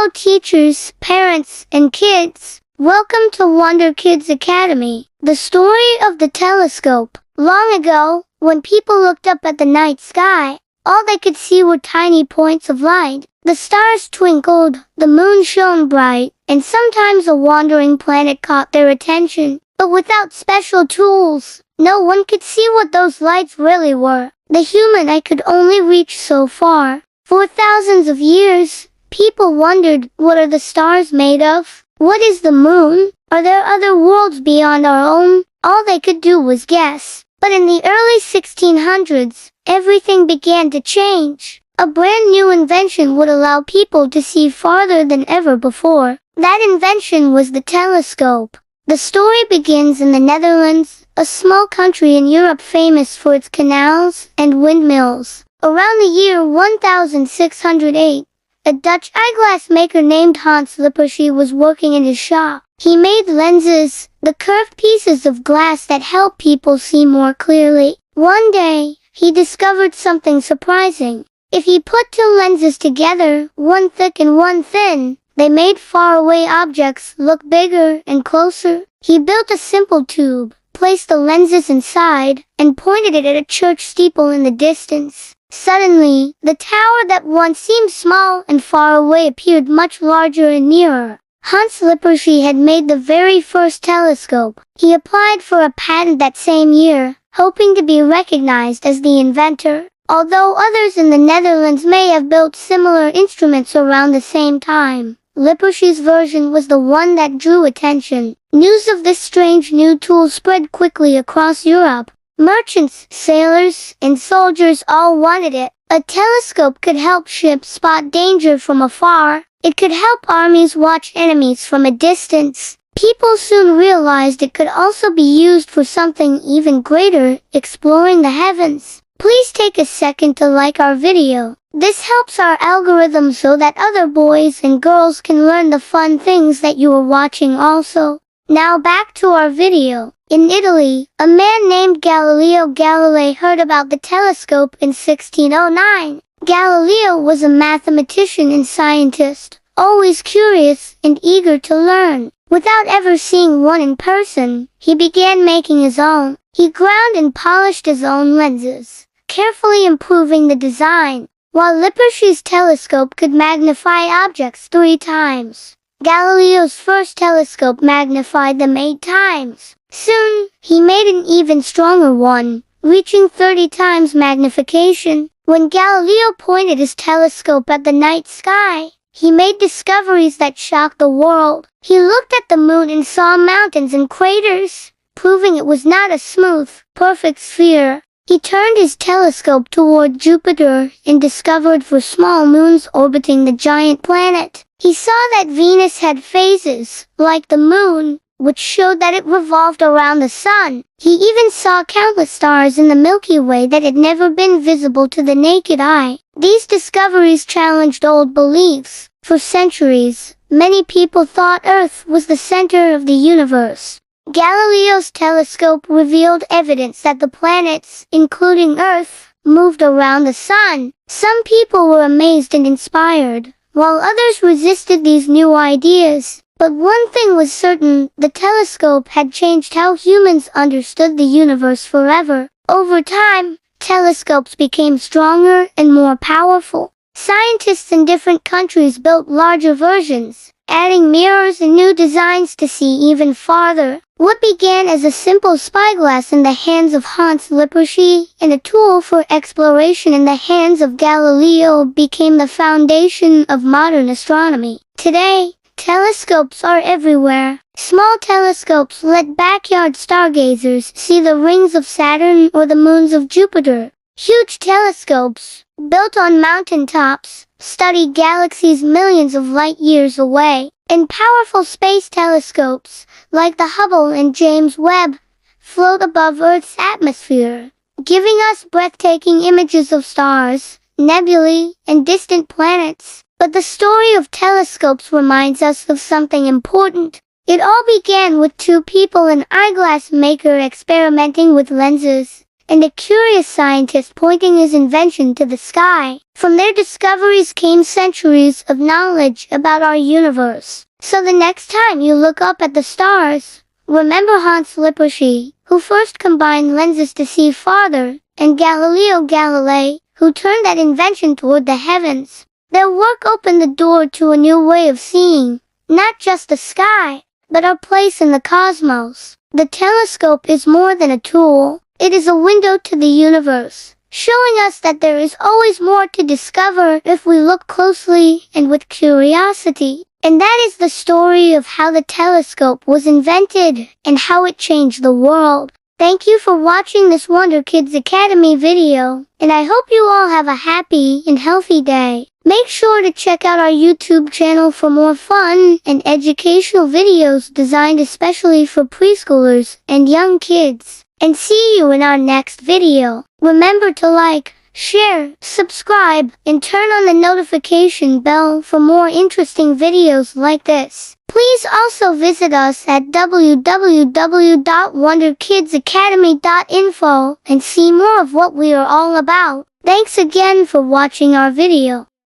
Hello teachers, parents, and kids. Welcome to Wonder Kids Academy. The story of the telescope. Long ago, when people looked up at the night sky, all they could see were tiny points of light. The stars twinkled, the moon shone bright, and sometimes a wandering planet caught their attention. But without special tools, no one could see what those lights really were. The human eye could only reach so far. For thousands of years, people wondered, what are the stars made of? What is the moon? Are there other worlds beyond our own? All they could do was guess. But in the early 1600s, everything began to change. A brand new invention would allow people to see farther than ever before. That invention was the telescope. The story begins in the Netherlands, a small country in Europe famous for its canals and windmills. Around the year 1608, a Dutch eyeglass maker named Hans Lippershey was working in his shop. He made lenses, the curved pieces of glass that help people see more clearly. One day, he discovered something surprising. If he put two lenses together, one thick and one thin, they made faraway objects look bigger and closer. He built a simple tube, placed the lenses inside, and pointed it at a church steeple in the distance. Suddenly, the tower that once seemed small and far away appeared much larger and nearer. Hans Lippershey had made the very first telescope. He applied for a patent that same year, hoping to be recognized as the inventor. Although others in the Netherlands may have built similar instruments around the same time, Lippershey's version was the one that drew attention. News of this strange new tool spread quickly across Europe. Merchants, sailors, and soldiers all wanted it. A telescope could help ships spot danger from afar. It could help armies watch enemies from a distance. People soon realized it could also be used for something even greater, exploring the heavens. Please take a second to like our video. This helps our algorithm so that other boys and girls can learn the fun things that you are watching also. Now back to our video. In Italy, a man named Galileo Galilei heard about the telescope in 1609. Galileo was a mathematician and scientist, always curious and eager to learn. Without ever seeing one in person, he began making his own. He ground and polished his own lenses, carefully improving the design. While Lippershey's telescope could magnify objects 3 times, Galileo's first telescope magnified them 8 times. Soon, he made an even stronger one, reaching 30 times magnification. When Galileo pointed his telescope at the night sky, he made discoveries that shocked the world. He looked at the moon and saw mountains and craters, proving it was not a smooth, perfect sphere. He turned his telescope toward Jupiter and discovered 4 small moons orbiting the giant planet. He saw that Venus had phases, like the moon, which showed that it revolved around the sun. He even saw countless stars in the Milky Way that had never been visible to the naked eye. These discoveries challenged old beliefs. For centuries, many people thought Earth was the center of the universe. Galileo's telescope revealed evidence that the planets, including Earth, moved around the sun. Some people were amazed and inspired, while others resisted these new ideas. But one thing was certain, the telescope had changed how humans understood the universe forever. Over time, telescopes became stronger and more powerful. Scientists in different countries built larger versions, adding mirrors and new designs to see even farther. What began as a simple spyglass in the hands of Hans Lippershey and a tool for exploration in the hands of Galileo became the foundation of modern astronomy. Today, telescopes are everywhere. Small telescopes let backyard stargazers see the rings of Saturn or the moons of Jupiter. Huge telescopes, built on mountain tops, study galaxies millions of light years away. And powerful space telescopes, like the Hubble and James Webb, float above Earth's atmosphere, giving us breathtaking images of stars, nebulae, and distant planets. But the story of telescopes reminds us of something important. It all began with 2 people, an eyeglass maker experimenting with lenses, and a curious scientist pointing his invention to the sky. From their discoveries came centuries of knowledge about our universe. So the next time you look up at the stars, remember Hans Lippershey, who first combined lenses to see farther, and Galileo Galilei, who turned that invention toward the heavens. Their work opened the door to a new way of seeing, not just the sky, but our place in the cosmos. The telescope is more than a tool. It is a window to the universe, showing us that there is always more to discover if we look closely and with curiosity. And that is the story of how the telescope was invented and how it changed the world. Thank you for watching this Wonder Kids Academy video, and I hope you all have a happy and healthy day. Make sure to check out our YouTube channel for more fun and educational videos designed especially for preschoolers and young kids. And see you in our next video. Remember to like, share, subscribe, and turn on the notification bell for more interesting videos like this. Please also visit us at www.wonderkidsacademy.info and see more of what we are all about. Thanks again for watching our video.